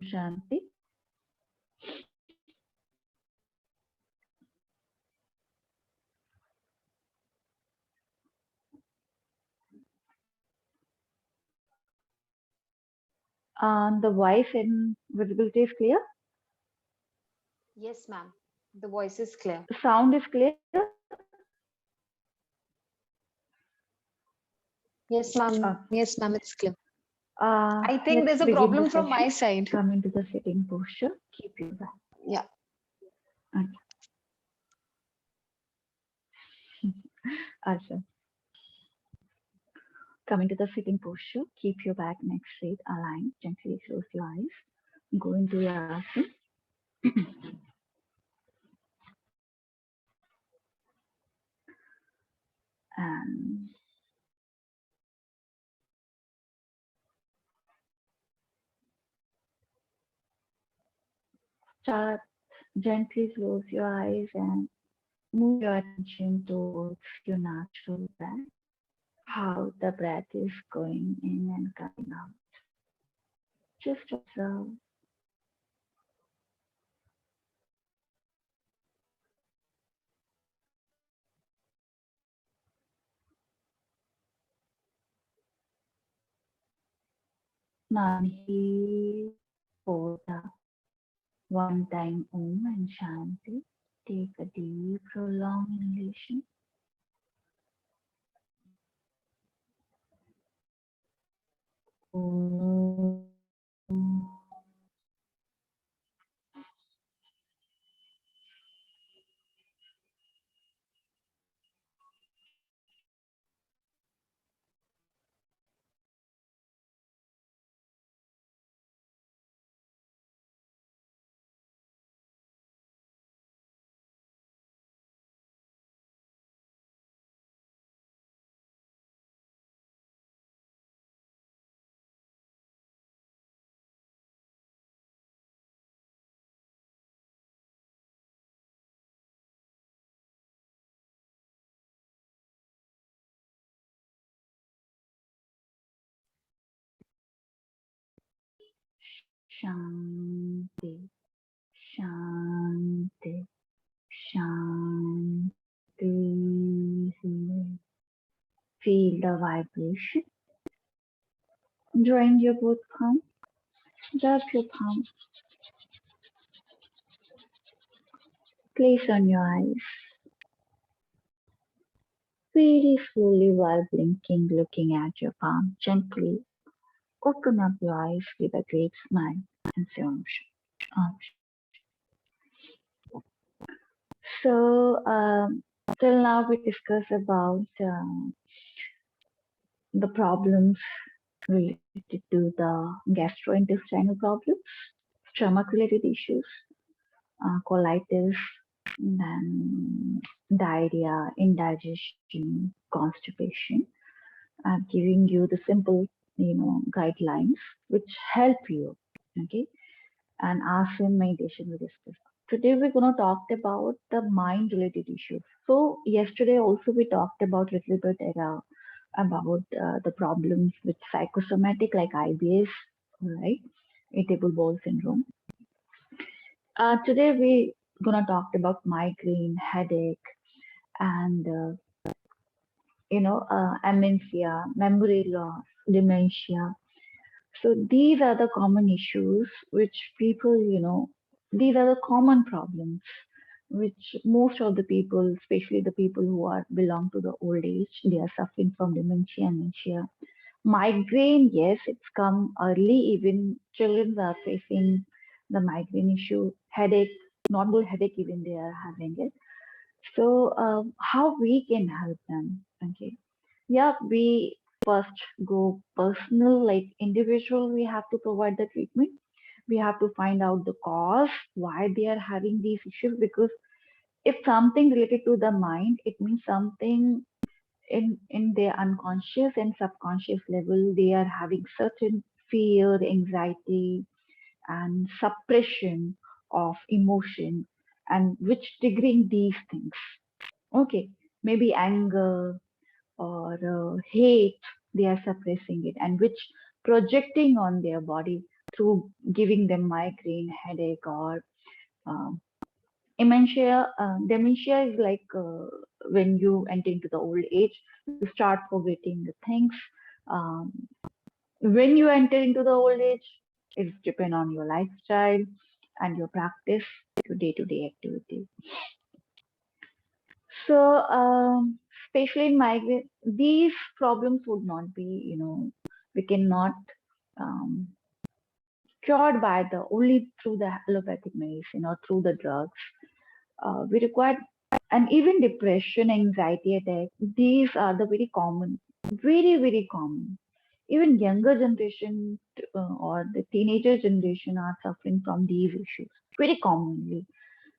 Shanti. The voice and visibility is clear. Yes, ma'am. The voice is clear. Sound is clear. Yes, ma'am. Okay. Yes, ma'am, it's clear. I think Let's there's a begin the problem from session. my side. Come into the sitting posture. Keep your back. Yeah. Okay. Also, come into the sitting posture. Keep your back, neck straight, aligned. Gently close your eyes. Go into your asana. And start gently close your eyes and move your attention towards your natural breath. How the breath is going in and coming out. Just observe. Now inhale for the one time Om and Shanti. Take a deep, prolonged inhalation. Shanti, Shanti, Shanti. Feel the vibration. Join your both palms. Rub your palms. Place on your eyes. Very slowly while blinking, looking at your palm. Gently open up your eyes with a great smile and say Om Om. So, till now we discussed about the problems related to the gastrointestinal problems, stomach related issues, colitis, then diarrhea, indigestion, constipation. I'm giving you the simple, guidelines which help you. Okay, and asana meditation we discussed. Today we're gonna talk about the mind related issues. So yesterday also we talked about little bit about the problems with psychosomatic like IBS, right? Irritable bowel syndrome. Today we gonna talk about migraine, headache, and amnesia, memory loss, dementia. So these are the common issues which people, these are the common problems which most of the people, especially the people who are belong to the old age, they are suffering from dementia, amnesia. Migraine, yes, it's come early. Even children are facing the migraine issue. Headache, normal headache, even they are having it. So, how we can help them? Okay, yeah, we first go personal, like individual. We have to provide the treatment. We have to find out the cause why they are having these issues. Because if something related to the mind, it means something in their unconscious and subconscious level. They are having certain fear, anxiety, and suppression of emotion, and which triggering these things. Okay, maybe anger or hate, they are suppressing it, and which projecting on their body. through giving them migraine, headache, or um, dementia is like when you enter into the old age, you start forgetting the things. Um, when you enter into the old age, it's depend on your lifestyle and your practice, your day-to-day activity. So, especially in migraine, these problems would not be, we cannot um, cured by the only through the allopathic medicine or through the drugs. We require, and even depression, anxiety attack, these are the very common, very, very common. Even younger generation or the teenager generation are suffering from these issues very commonly.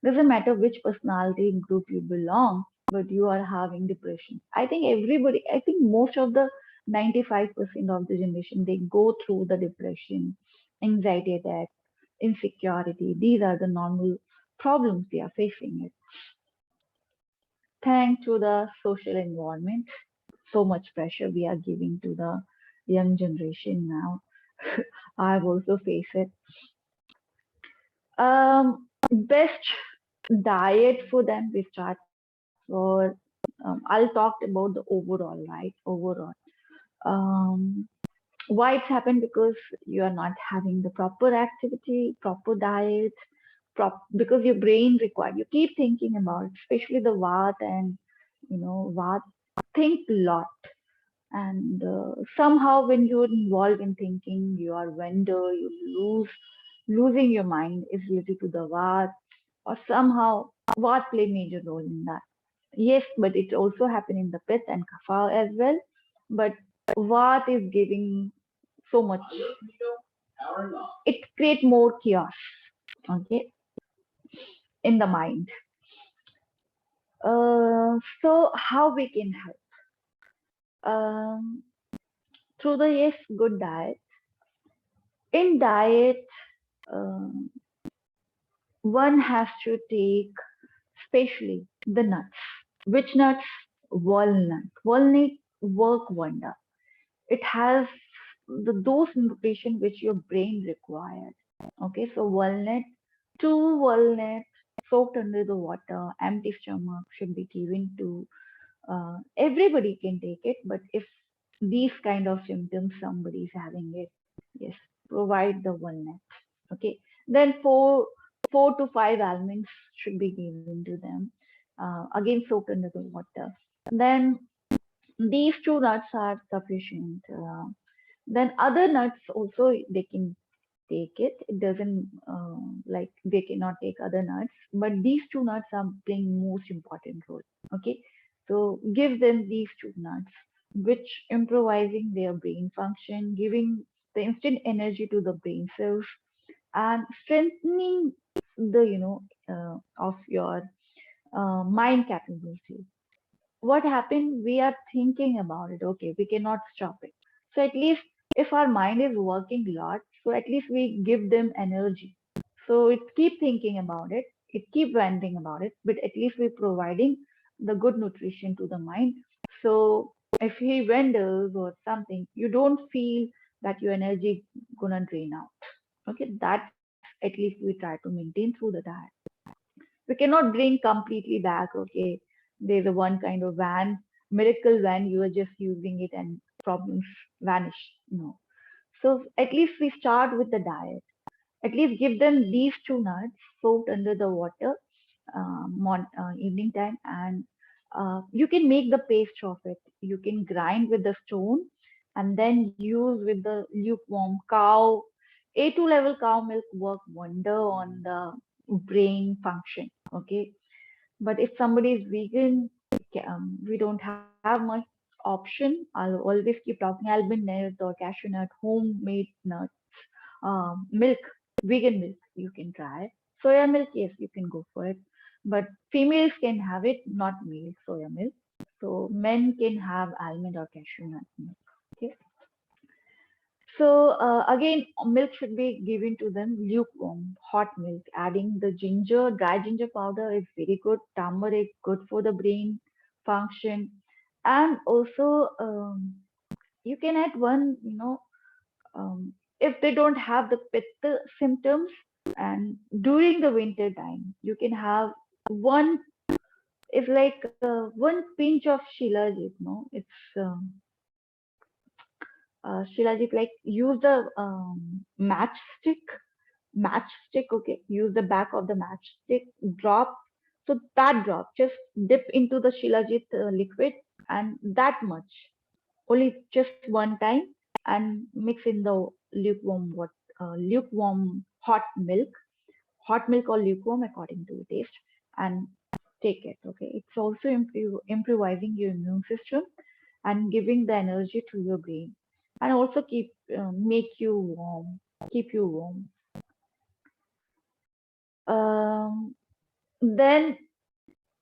Doesn't matter which personality group you belong, but you are having depression. I think everybody, I think most of the 95% of the generation, they go through the depression, anxiety attack, insecurity. These are the normal problems they are facing it. Thanks to the social environment, so much pressure we are giving to the young generation now. I've also faced it. Best diet for them, we start for, I'll talk about the overall, right? Overall. Um, why it's happened? Because you are not having the proper activity, proper diet, because your brain required, you keep thinking about it, especially the Vat and, Vat think a lot. And somehow when you're involved in thinking, you are vendor, you losing your mind is related to the Vat, or somehow Vat play major role in that. Yes, but it also happen in the Pitta and Kapha as well. But Vat is giving so much. It create more chaos, okay, in the mind. So how we can help? Um, through the yes, good diet. In diet, um, one has to take, especially the nuts. Which nuts? Walnut. Walnut work wonder. It has those nutrition which your brain requires. Okay, so walnut, two walnut soaked under the water, empty stomach should be given to, everybody can take it, but if these kind of symptoms somebody is having it, yes, provide the walnut. Okay, then four to five almonds should be given to them, again soaked under the water. Then these two nuts are sufficient. Then other nuts also they can take it. It doesn't, like they cannot take other nuts, but these two nuts are playing most important role. Okay, so give them these two nuts, which improvising their brain function, giving the instant energy to the brain cells, and strengthening the, of your mind capability. What happened? We are thinking about it. Okay, we cannot stop it. So at least if our mind is working a lot, so at least we give them energy. So it keep thinking about it, it keep ranting about it, but at least we're providing the good nutrition to the mind. So if he renders or something, you don't feel that your energy gonna drain out. Okay, that's at least we try to maintain through the diet. We cannot bring completely back, okay, there's a one kind of van, miracle van, you are just using it and problems vanish. No. So at least we start with the diet. At least give them these two nuts soaked under the water, evening time, and you can make the paste of it. You can grind with the stone and then use with the lukewarm cow. A2 level cow milk work wonder on the brain function. Okay, but if somebody is vegan, we don't have much option. I'll always keep talking almond nuts or cashew nut, homemade nuts, milk, vegan milk. You can try soya milk. Yes, you can go for it, but females can have it, not male soya milk. So men can have almond or cashew nut milk. Okay. So again, milk should be given to them lukewarm, hot milk. Adding the ginger, dry ginger powder is very good. Turmeric, good for the brain function. And also, you can add one, um, if they don't have the pitta symptoms, and during the winter time you can have one, it's like one pinch of shilajit, no, it's shilajit, like use the matchstick, okay, use the back of the matchstick, drop, so that drop just dip into the shilajit liquid, and that much, only just one time, and mix in the lukewarm hot milk or lukewarm according to taste, and take it. Okay, it's also improvising your immune system and giving the energy to your brain, and also make you warm, keep you warm. Then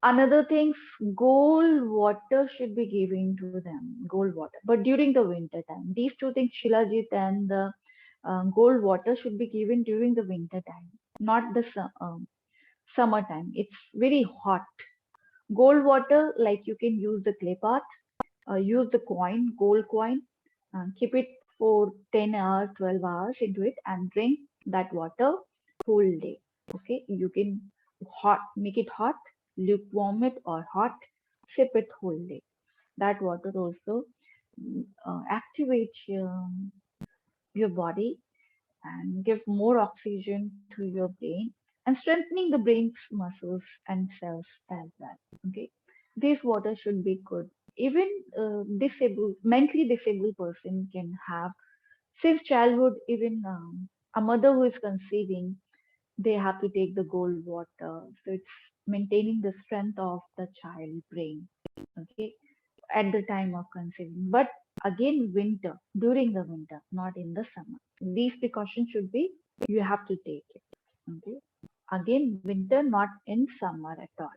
another thing, cold water should be given to them, cold water. But during the winter time, these two things, Shilajit and the cold water, should be given during the winter time, not the summertime. It's very hot. Gold water, like you can use the clay pot, use the coin, gold coin, keep it for 10 hours, 12 hours into it, and drink that water whole day. Okay, you can make it hot, lukewarm it or hot, sip it whole day. That water also activates your body and give more oxygen to your brain, and strengthening the brain's muscles and cells as well. Okay, this water should be good. Even mentally disabled person can have since childhood. Even a mother who is conceiving, they have to take the gold water. So it's maintaining the strength of the child brain. Okay, at the time of conceiving. But again, winter, during the winter, not in the summer. These precautions should be, you have to take it. Okay. Again, winter, not in summer at all.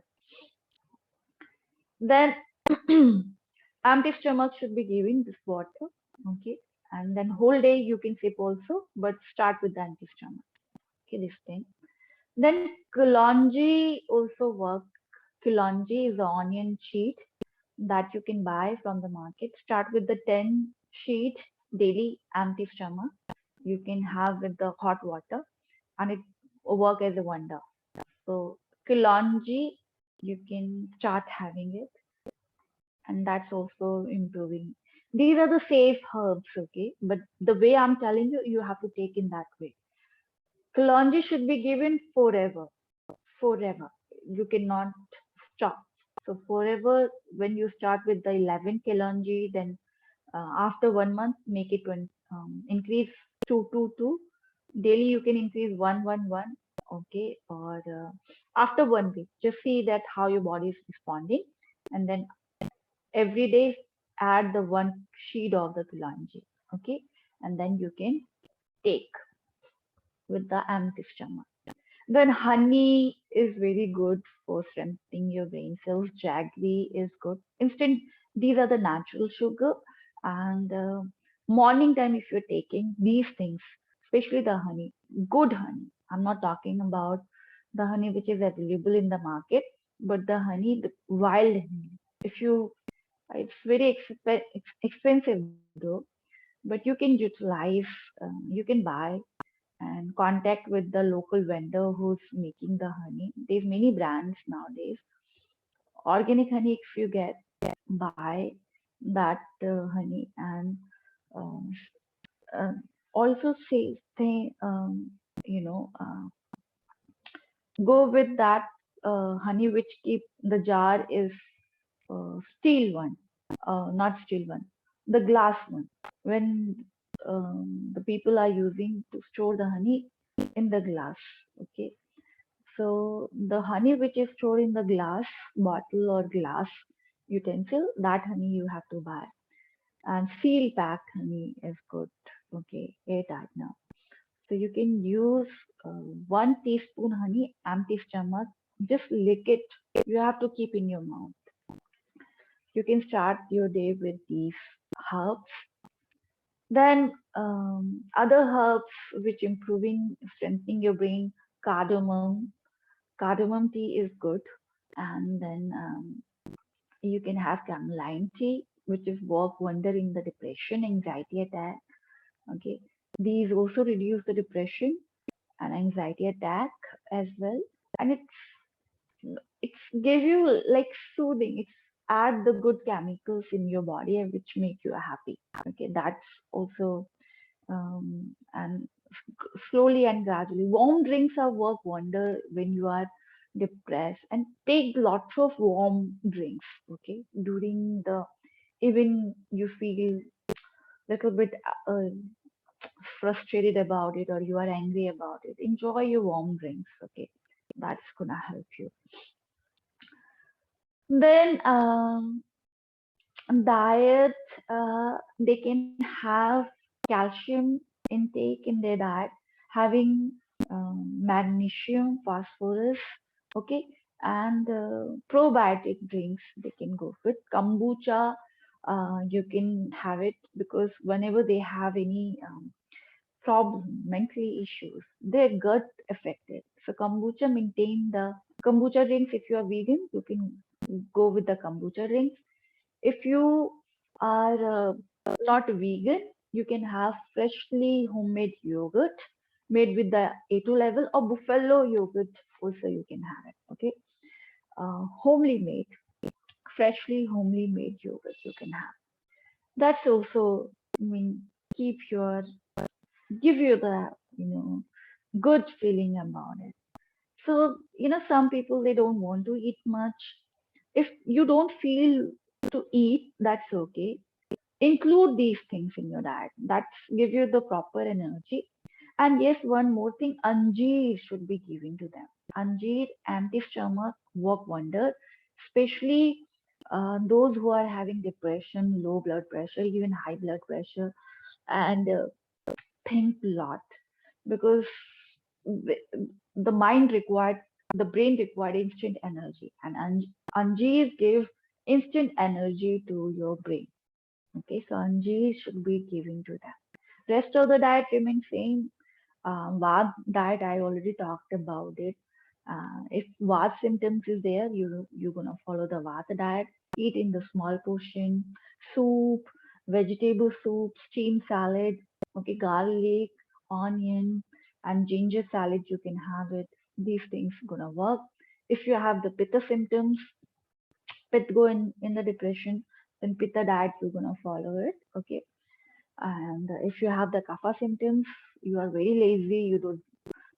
Then empty stomach should be given this water. Okay. And then whole day you can sip also, but start with the empty stomach. Okay, this thing. Then Kalonji also work. Kalonji is the onion sheet that you can buy from the market. Start with the 10 sheet daily empty stomach. You can have with the hot water, and it will work as a wonder. So Kalonji, you can start having it, and that's also improving. These are the safe herbs, okay? But the way I'm telling you, you have to take in that way. Kalonji should be given forever, forever. You cannot stop. So forever, when you start with the 11 kalonji, then after 1 month, make it increase two, two. Daily, you can increase one, okay? Or after 1 week, just see that how your body is responding, and then every day add the one sheet of the kalonji, okay? And then you can take with the empty stomach. Then honey is very good for strengthening your brain cells. Jaggery is good. Instant, these are the natural sugar. And morning time, if you're taking these things, especially the honey, good honey. I'm not talking about the honey which is available in the market, but the honey, the wild honey. If you, it's very expensive though, but you can utilize, you can buy and contact with the local vendor who's making the honey. There's many brands nowadays. Organic honey, if you buy that honey, and um, uh, also say they you know go with that honey which keep the jar is steel one, not steel one, the glass one. When the people are using to store the honey in the glass, okay. So the honey which is stored in the glass bottle or glass utensil, that honey you have to buy. And seal packed honey is good, okay, airtight now. So you can use 1 teaspoon honey, empty stomach, just lick it. You have to keep in your mouth. You can start your day with these herbs. Then other herbs which improving, strengthening your brain, cardamom. Cardamom tea is good. And then you can have cameline tea, which is work wonder in the depression, anxiety attack. Okay. These also reduce the depression and anxiety attack as well. And it's give you like soothing. It's add the good chemicals in your body and which make you happy. Okay, that's also and slowly and gradually. Warm drinks are work wonder when you are depressed, and take lots of warm drinks. Okay, during the even you feel little bit uh, frustrated about it or you are angry about it, enjoy your warm drinks. Okay, that's gonna help you. Then diet, they can have calcium intake in their diet, having magnesium, phosphorus, okay, and probiotic drinks they can go with. Kombucha, you can have it because whenever they have any problem, mentally issues, their gut affected. So kombucha maintain the kombucha drinks. If you are vegan, you can go with the kombucha drinks. If you are not vegan, you can have freshly homemade yogurt made with the A2 level or buffalo yogurt also you can have it. Okay, homely made, freshly homely made yogurt you can have. That's also, I mean, keep your give you the good feeling about it. So some people they don't want to eat much. If you don't feel to eat, that's okay. Include these things in your diet. That's give you the proper energy. And yes, one more thing, anjeer should be given to them. Anjeer anti-stomach work wonder, especially those who are having depression, low blood pressure, even high blood pressure, and think lot because the, the mind required, the brain required instant energy, and anjeer give instant energy to your brain. Okay, so Anji should be giving to that. Rest of the diet remains same. Vata diet I already talked about it. If Vata symptoms is there, you're gonna follow the Vata diet. Eat in the small portion, soup, vegetable soup, steamed salad. Okay, garlic, onion, and ginger salad. You can have it. These things gonna work. If you have the Pitta symptoms, Pitta go in the depression, then Pitta diet you're gonna follow it. Okay, and if you have the kapha symptoms, you are very lazy, you don't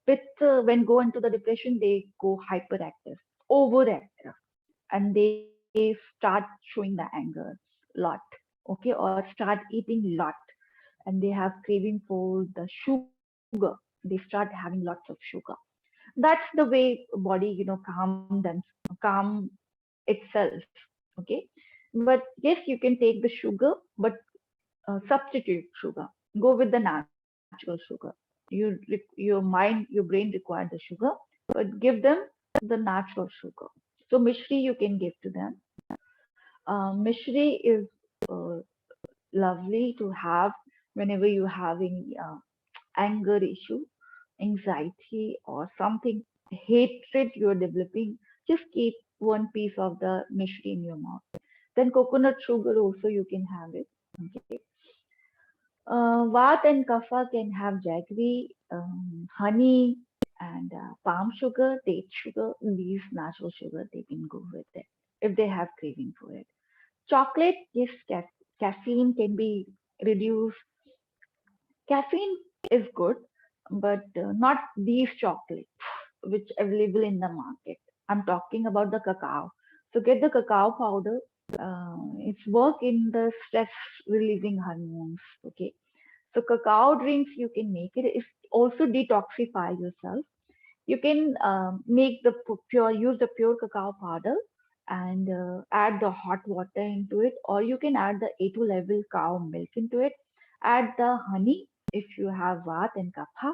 with when go into the depression, they go hyperactive, overactive, and they start showing the anger lot. Okay, or start eating lot, and they have craving for the sugar. They start having lots of sugar. That's the way body calm them, calm itself. Okay, but yes, you can take the sugar, but substitute sugar. Go with the natural sugar. Your mind, your brain require the sugar, but give them the natural sugar. So mishri you can give to them. Mishri is uh, lovely to have whenever you have any anger issue, anxiety, or something hatred you're developing. Just keep one piece of the mishri in your mouth. Then coconut sugar also you can have it. Okay. Vata and kapha can have jaggery, honey, and palm sugar, date sugar. These natural sugar they can go with it if they have craving for it. Chocolate, yes, caffeine can be reduced. Caffeine is good, but not these chocolates which available in the market. I'm talking about the cacao. So get the cacao powder. It's work in the stress releasing hormones. Okay, so cacao drinks you can make it. It's also detoxify yourself. You can make the pure, use the pure cacao powder and add the hot water into it, or you can add the A2 level cow milk into it. Add the honey if you have vat and kapha.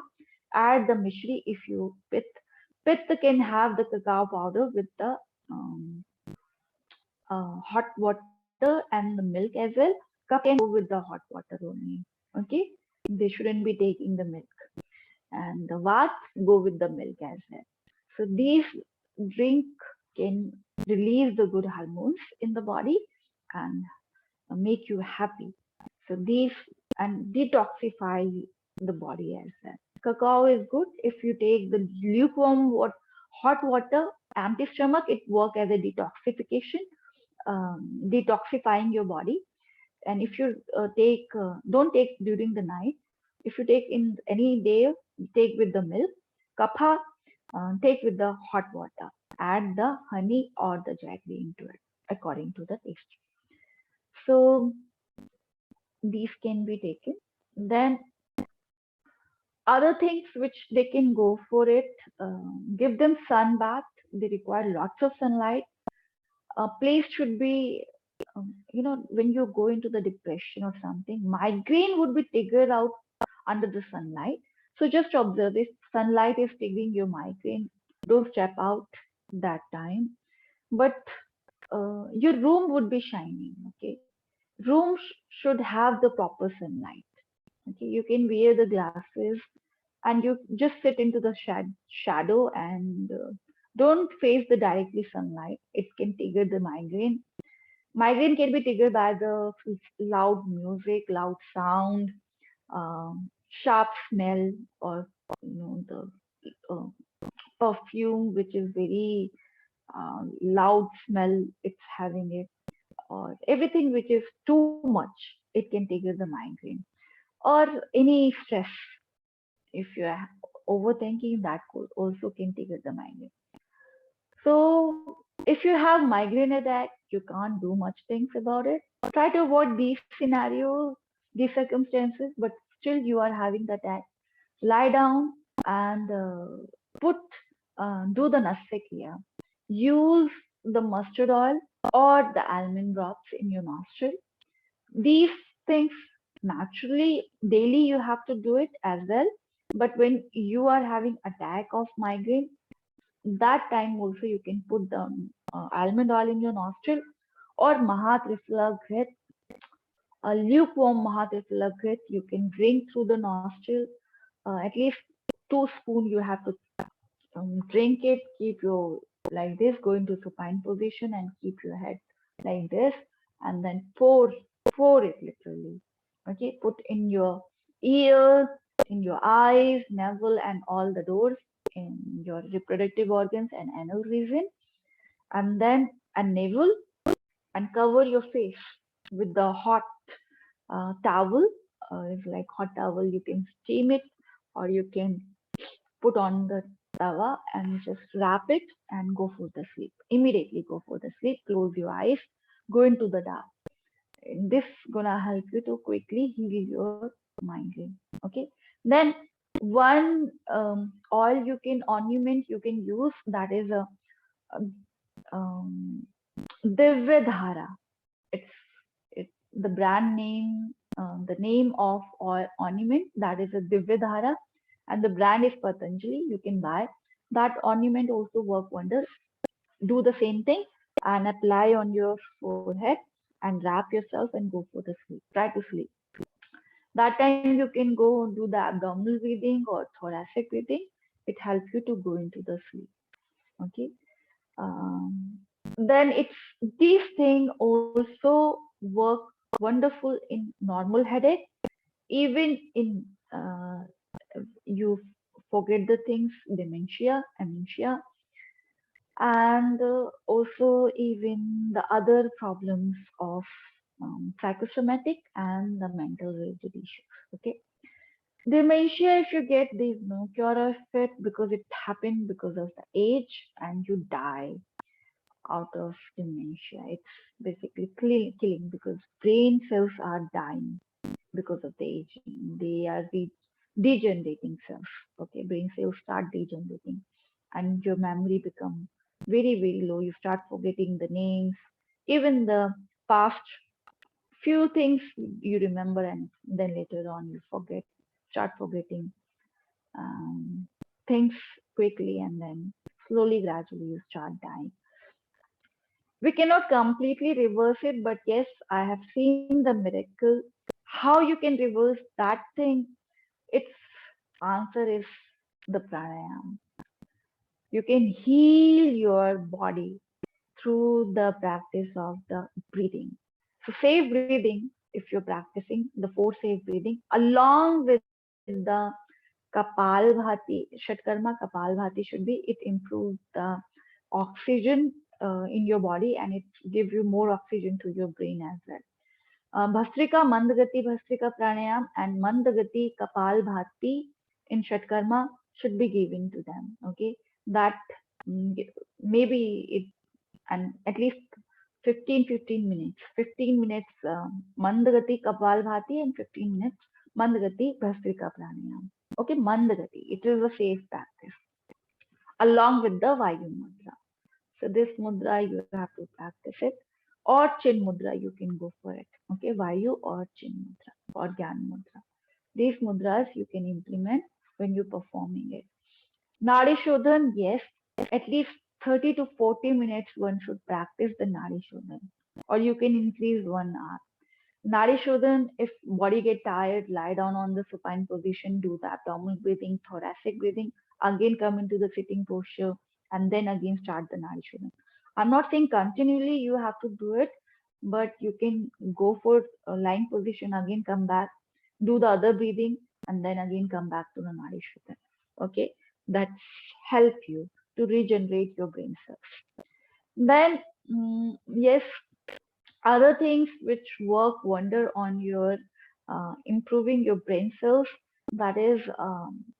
Add the mishri if you pith. Pith can have the cacao powder with the um, hot water and the milk as well. Kapha can go with the hot water only. Okay, they shouldn't be taking the milk, and the vats go with the milk as well. So these drink can release the good hormones in the body and make you happy. So these and detoxify the body as well. Cacao is good if you take the lukewarm hot water, empty stomach, it work as a detoxification, detoxifying your body. And if you don't take during the night, if you take in any day, take with the milk. Kapha, take with the hot water. Add the honey or the jaggery into it according to the taste. So these can be taken. Then other things which they can go for it, give them sun bath. They require lots of sunlight. A place should be, when you go into the depression or something, migraine would be triggered out under the sunlight. So just observe if sunlight is triggering your migraine, don't step out that time. But your room would be shining. Okay, rooms should have the proper sunlight. Okay, you can wear the glasses and you just sit into the shadow and don't face the directly sunlight. It can trigger the migraine. Migraine can be triggered by the loud music, loud sound, sharp smell, or the uh, perfume which is very loud smell. It's having it, or everything which is too much. It can trigger the migraine or any stress. If you are overthinking, that could also can trigger the migraine. So if you have migraine attack, you can't do much things about it. Try to avoid these scenarios, these circumstances, but still you are having the attack. Lie down and put do the Nasakya. Use the mustard oil or the almond drops in your nostril. These things naturally daily you have to do it as well. But when you are having attack of migraine, that time also you can put the almond oil in your nostril or Mahatrifla Grit, a lukewarm Mahatrifla Grit you can drink through the nostril. At least 2 spoon you have to drink it, keep your like this, go into supine position and keep your head like this, and then pour it literally. Okay, put in your ears, in your eyes, navel, and all the doors in your reproductive organs and anal region, and then a navel, and cover your face with the hot towel. It's like hot towel. You can steam it, or you can put on the tawa and just wrap it and go for the sleep. Immediately go for the sleep. Close your eyes. Go into the dark. This gonna help you to quickly heal your migraine. Okay. Then one oil you can ornament you can use, that is a um, Divyadhara. It's the brand name, the name of oil ornament, that is a Divyadhara, and the brand is Patanjali. You can buy that ornament. Also work wonders. Do the same thing and apply on your forehead and wrap yourself and go for the sleep. Try to sleep. That time you can go do the abdominal breathing or thoracic breathing. It helps you to go into the sleep. Okay. Um, then it's these things also work wonderful in normal headache, even in you forget the things, dementia, amnesia, and also even the other problems of psychosomatic and the mental related issues. Okay, dementia, if you get, there's no cure of it because it happened because of the age and you die out of dementia. It's basically killing because brain cells are dying because of the aging. They are degenerating cells. Okay, brain cells start degenerating, and your memory become very low. You start forgetting the names, even the past few things you remember, and then later on you start forgetting um, things quickly, and then slowly, gradually, you start dying. We cannot completely reverse it, but yes, I have seen the miracle. How you can reverse that thing? Its answer is the pranayama. You can heal your body through the practice of the breathing. So safe breathing, if you're practicing the four safe breathing along with the Kapalbhati, Shatkarma Kapalbhati should be it improves the oxygen in your body and it gives you more oxygen to your brain as well. Bhastrika, Mandagati, Bhastrika Pranayam and Mandagati Kapalbhati in Shatkarma should be given to them. Okay, that mm, maybe it and at least 15 minutes. 15 minutes Mandagati Kapalbhati and 15 minutes Mandagati Bhastrika Pranayam. Okay, Mandagati. It is a safe practice along with the Vayu Mudra. So this mudra you have to practice it, or Chin mudra you can go for it. Okay, Vayu or Chin mudra or Gyan mudra. These mudras you can implement when you're performing it. Nadi Shodhan, yes, at least 30 to 40 minutes one should practice the Nadi Shodhan, or you can increase 1 hour. Nadi Shodhan, if body get tired, lie down on the supine position, do the abdominal breathing, thoracic breathing, again come into the sitting posture, and then again start the Nadi Shodhan. I'm not saying continually you have to do it, but you can go for a lying position, again come back, do the other breathing, and then again come back to the Nadi Shodhan. Okay, that's help you to regenerate your brain cells. Then, yes, other things which work wonder on your improving your brain cells, that is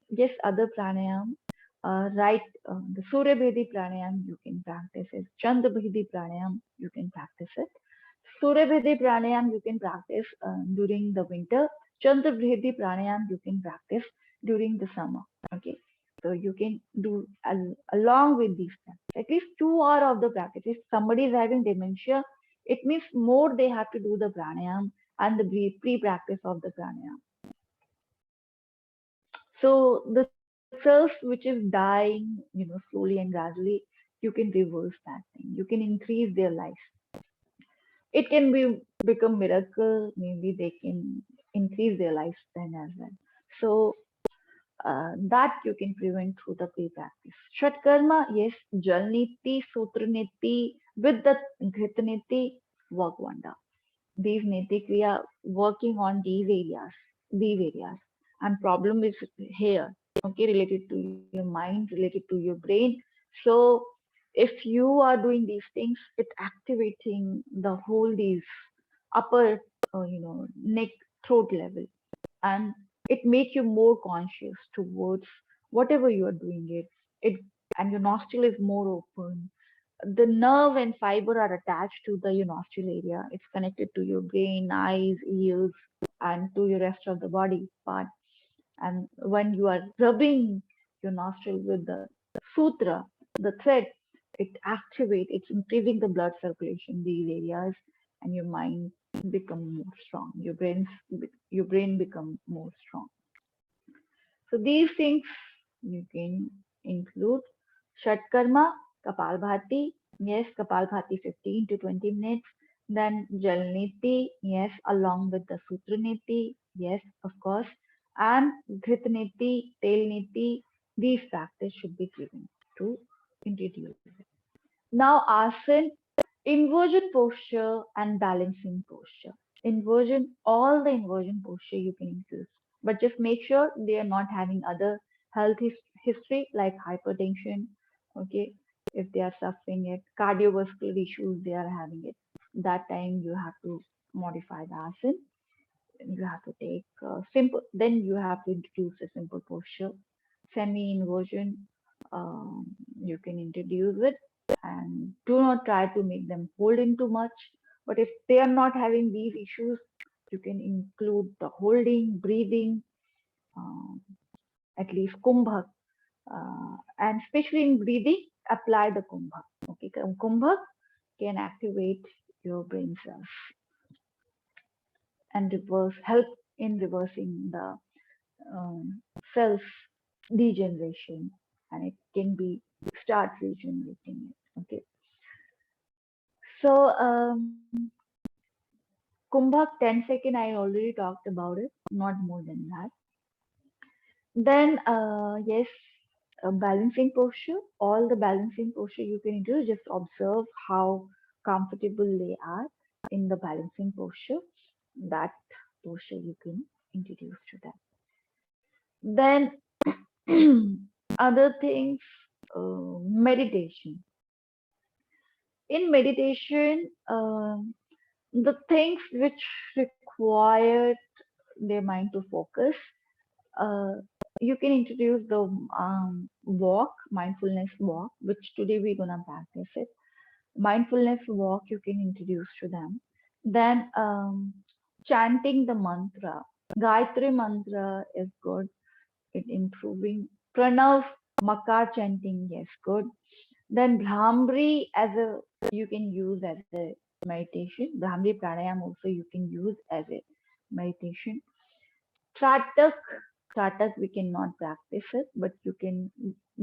yes, other pranayam, right, the surya bhedi pranayam you can practice it, chandra bhedi pranayam you can practice it. Surya bhedi pranayam you can practice during the winter. Chandra bhedi pranayam you can practice during the summer. Okay, so you can do along with these practice at least 2 hours of the practice. If somebody is having dementia, it means more they have to do the pranayam and the pre-practice of the pranayam. So the cells which is dying, slowly and gradually, you can reverse that thing. You can increase their life. It can become miracle. Maybe they can increase their lifespan as well. So that you can prevent through the pre-practice. Shatkarma, yes, Jalniti, Sutraniti, with the Dhritaniti work wonder. These Niti Kriya working on these areas. And problem is here, okay, related to your mind, related to your brain. So if you are doing these things, it activating the whole these upper, neck, throat level, and it make you more conscious towards whatever you are doing it and your nostril is more open. The nerve and fiber are attached to the your nostril area. It's connected to your brain, eyes, ears, and to your rest of the body part. And when you are rubbing your nostril with the sutra, the thread, it activates, it's increasing the blood circulation in these areas, and your mind become more strong. Your brain become more strong. So these things you can include. Shatkarma, Kapalbhati, yes, Kapalbhati 15 to 20 minutes. Then Jalniti, yes, along with the Sutraniti, yes, of course. And Dhritaniti, Telniti, these practice should be given to introduce it. Now asana, inversion posture and balancing posture. Inversion, all the inversion posture you can include, but just make sure they are not having other health history like hypertension. Okay, if they are suffering it, cardiovascular issues they are having it, that time you have to modify the asana. You have to take simple. Then you have to introduce a simple posture, semi inversion. You can introduce it and do not try to make them hold in too much. But if they are not having these issues, you can include the holding, breathing, um, at least kumbhak, and especially in breathing, apply the kumbhak. Okay, kumbhak can activate your brain cells and help in reversing the cells degeneration, and it can be start regenerating it. Okay, so Kumbhak 10 second, I already talked about it, not more than that. Then yes, balancing posture, all the balancing posture you can do, just observe how comfortable they are in the balancing posture. That posture you can introduce to them. Then other things, meditation. In meditation, the things which require their mind to focus, uh, you can introduce the walk, mindfulness walk, which today we're gonna practice it. Mindfulness walk you can introduce to them. Then chanting the mantra. Gayatri mantra is good in improving. Pranav, Makar chanting, yes, good. Then Brahmri as a you can use as a meditation. Brahmri pranayam also you can use as a meditation. Tratak, Tratak we cannot practice it, but you can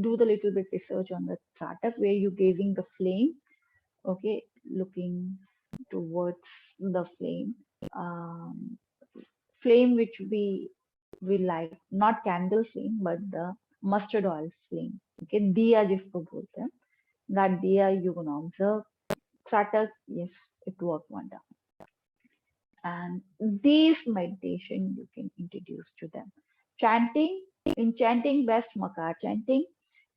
do the little bit research on the Tratak where you gazing the flame, okay, looking towards the flame, um, flame which we like, not candle flame, but the mustard oil flame. Okay, diya जिसको बोलते हैं, that diya you can observe. Tratak, yes, it worked wonder. And these meditation you can introduce to them. Chanting, in chanting best makar chanting.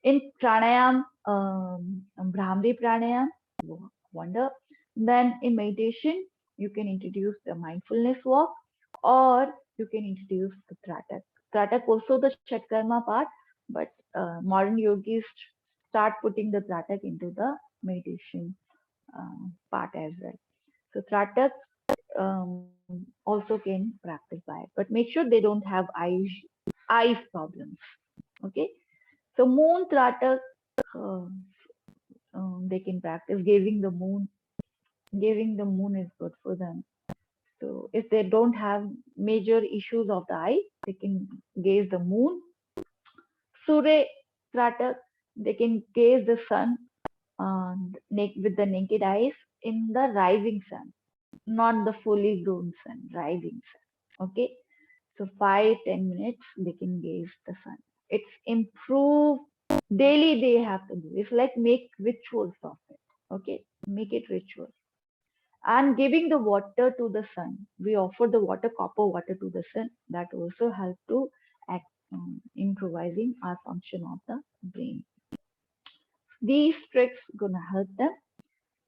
In pranayam, Brahmari pranayam, wonder. Then in meditation, you can introduce the mindfulness walk or you can introduce the Tratak. Tratak also the Shatkarma part, but modern yogis start putting the Tratak into the meditation part as well. So Tratak also can practice by it, but make sure they don't have eyes problems. Okay, so moon Tratak, uh, they can practice gazing the moon. Gazing the moon is good for them. So if they don't have major issues of the eye, they can gaze the moon. Surya Tratak, they can gaze the sun with the naked eyes in the rising sun, not the fully grown sun, rising sun. Okay, so 5-10 minutes they can gaze the sun. It's improve daily. They have to do. It's like make rituals of it. Okay, make it ritual. And giving the water to the sun. We offer the water, copper water to the sun. That also help to act, improvising our function of the brain. These tricks gonna help them,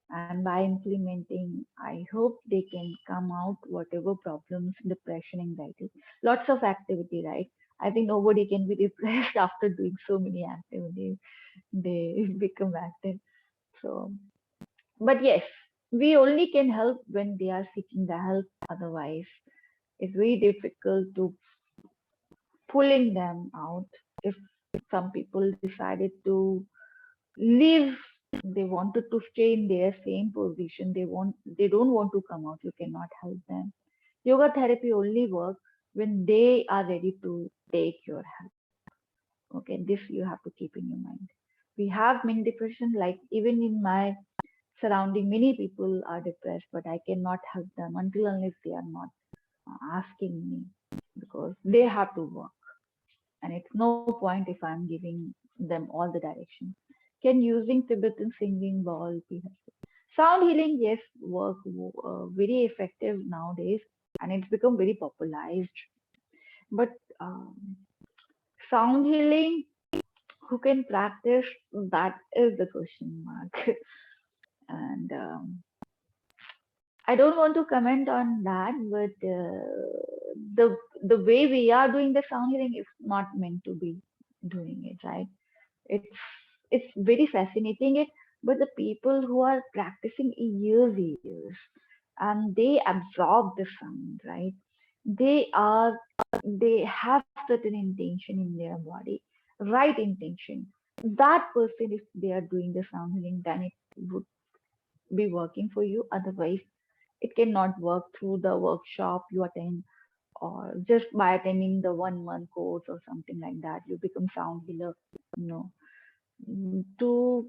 and by implementing, I hope they can come out whatever problems, depression, anxiety, lots of activity, right? I think nobody can be depressed after doing so many activities. They become active. So, but yes, we only can help when they are seeking the help. Otherwise, it's very difficult to pulling them out. If some people decided to leave, they wanted to stay in their same position, they don't want to come out, you cannot help them. Yoga therapy only works when they are ready to take your help. Okay, this you have to keep in your mind. We have many depression, like even in my surrounding, many people are depressed, but I cannot help them until unless they are not asking me, because they have to work, and it's no point if I'm giving them all the directions. Can using Tibetan singing bowl be helpful? Sound healing, yes, work very effective nowadays, and it's become very popularized. But um, sound healing, who can practice? That is the question mark. And I don't want to comment on that, but the way we are doing the sound healing is not meant to be doing it, right? It's it's very fascinating it, but the people who are practicing years, and they absorb the sound, right? They are they have certain intention in their body, right intention. That person, if they are doing the sound healing, then it would be working for you. Otherwise, it cannot work through the workshop you attend or just by attending the 1 month course or something like that. You become sound healer. No. To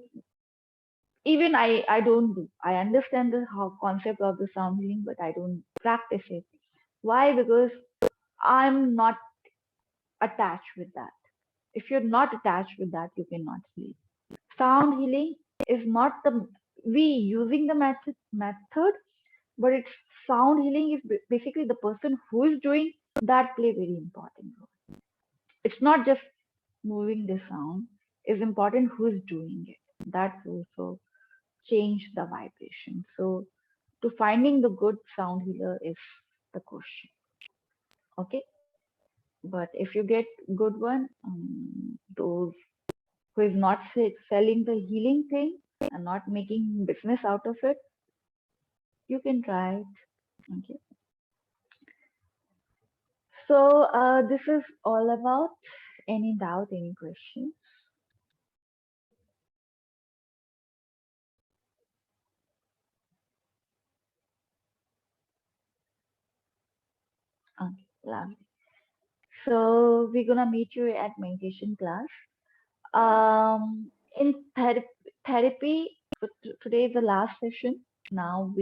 even I don't do. I understand the how concept of the sound healing, but I don't practice it. Why? Because I'm not attached with that. If you're not attached with that, you cannot heal. Sound healing is not the we using the method, but it's sound healing is basically the person who is doing that play very important role. It's not just moving the sound. It's important who is doing it. That's also change the vibration. So to finding the good sound healer is the question. Okay. But if you get good one, those who is not selling the healing thing and not making business out of it, you can try it. Okay. So this is all about any doubt, any question. Okay, lovely. So we're gonna meet you at meditation class. In therapy, today is the last session. Now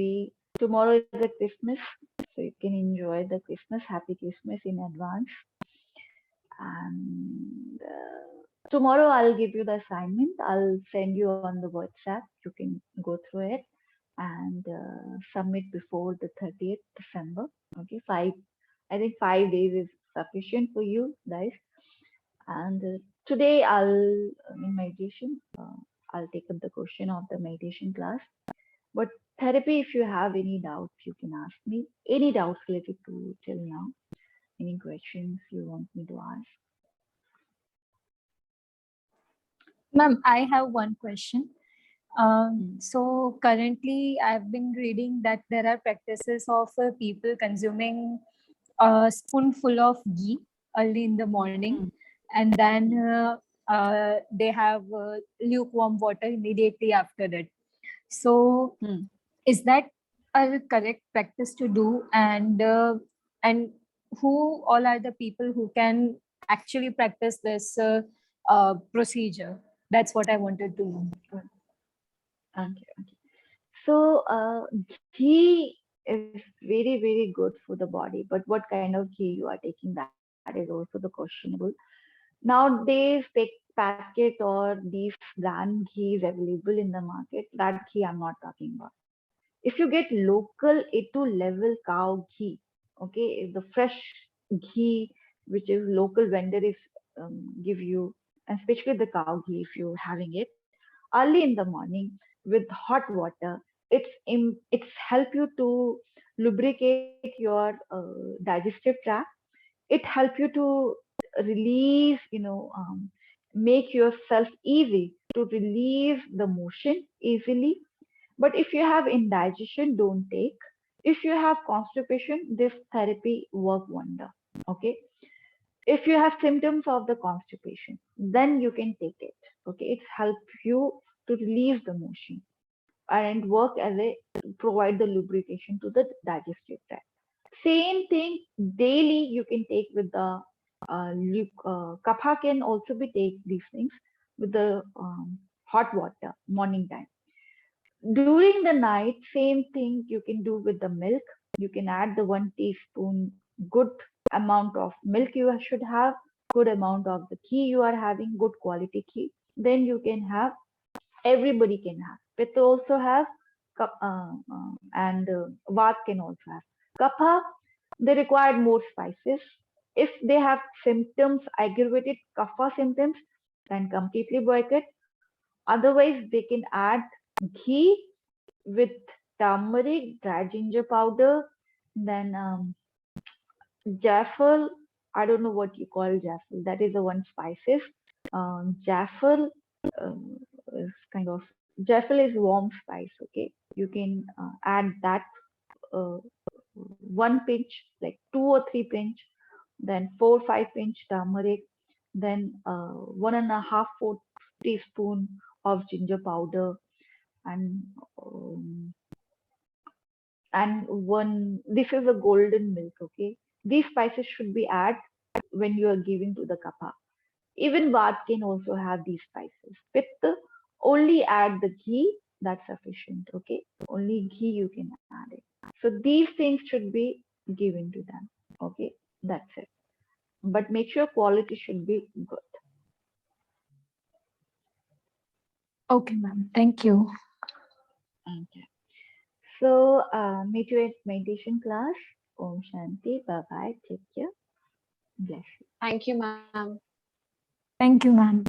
tomorrow is the Christmas, so you can enjoy the Christmas. Happy Christmas in advance. And tomorrow I'll give you the assignment. I'll send you on the WhatsApp. You can go through it and submit before the 30th December. Okay, I think 5 days is sufficient for you guys. And today in meditation, I'll take up the question of the meditation class. But therapy, if you have any doubts, you can ask me. Any doubts related to till now? Any questions you want me to ask? Ma'am, I have one question. Mm. So currently, I've been reading that there are practices of people consuming a spoonful of ghee early in the morning, Mm. and then they have lukewarm water immediately after that. So, Mm. is that a correct practice to do? And who all are the people who can actually practice this procedure? That's what I wanted to know. Good. Okay. Okay. So ghee is very, very good for the body, but what kind of ghee you are taking, that is also the questionable. Nowadays, packet or these brand ghee is available in the market. That ghee I'm not talking about. If you get local A2 level cow ghee, okay, if the fresh ghee which is local vendor is give you, and especially the cow ghee, if you're having it early in the morning with hot water, it's help you to lubricate your digestive tract. It help you to release, make yourself easy to release the motion easily. But if you have indigestion, don't take. If you have constipation, this therapy work wonder. Okay. If you have symptoms of the constipation, then you can take it. Okay. It helps you to release the motion and work as a provide the lubrication to the digestive tract. Same thing daily you can take with the kapha can also be take these things with the hot water morning time. During the night, same thing you can do with the milk. You can add the 1 teaspoon, good amount of milk you should have, good amount of the ghee you are having, good quality ghee. Then you can have, everybody can have. Pitta also have, and Vat can also have. Kapha, they require more spices. If they have symptoms, aggravated kapha symptoms, then completely boycott. Otherwise, they can add ghee with turmeric, dry ginger powder, then jaffle. I don't know what you call jaffle. That is the one spices. Jaffle is kind of jaffle is warm spice. Okay, you can add that uh, one pinch, like 2 or 3 pinch, then 4 or 5 pinch turmeric, then 1.5 to 4 teaspoon of ginger powder, and um, one, this is a golden milk. Okay, these spices should be added when you are giving to the kapha. Even Vat can also have these spices. Pitta, only add the ghee, that's sufficient. Okay, only ghee you can add it. So these things should be given to them. Okay, that's it. But make sure quality should be good. Okay, ma'am. Thank you. Okay. So meet you at meditation class. Om Shanti. Bye bye. Take care. Bless you. Thank you, ma'am. Thank you, ma'am.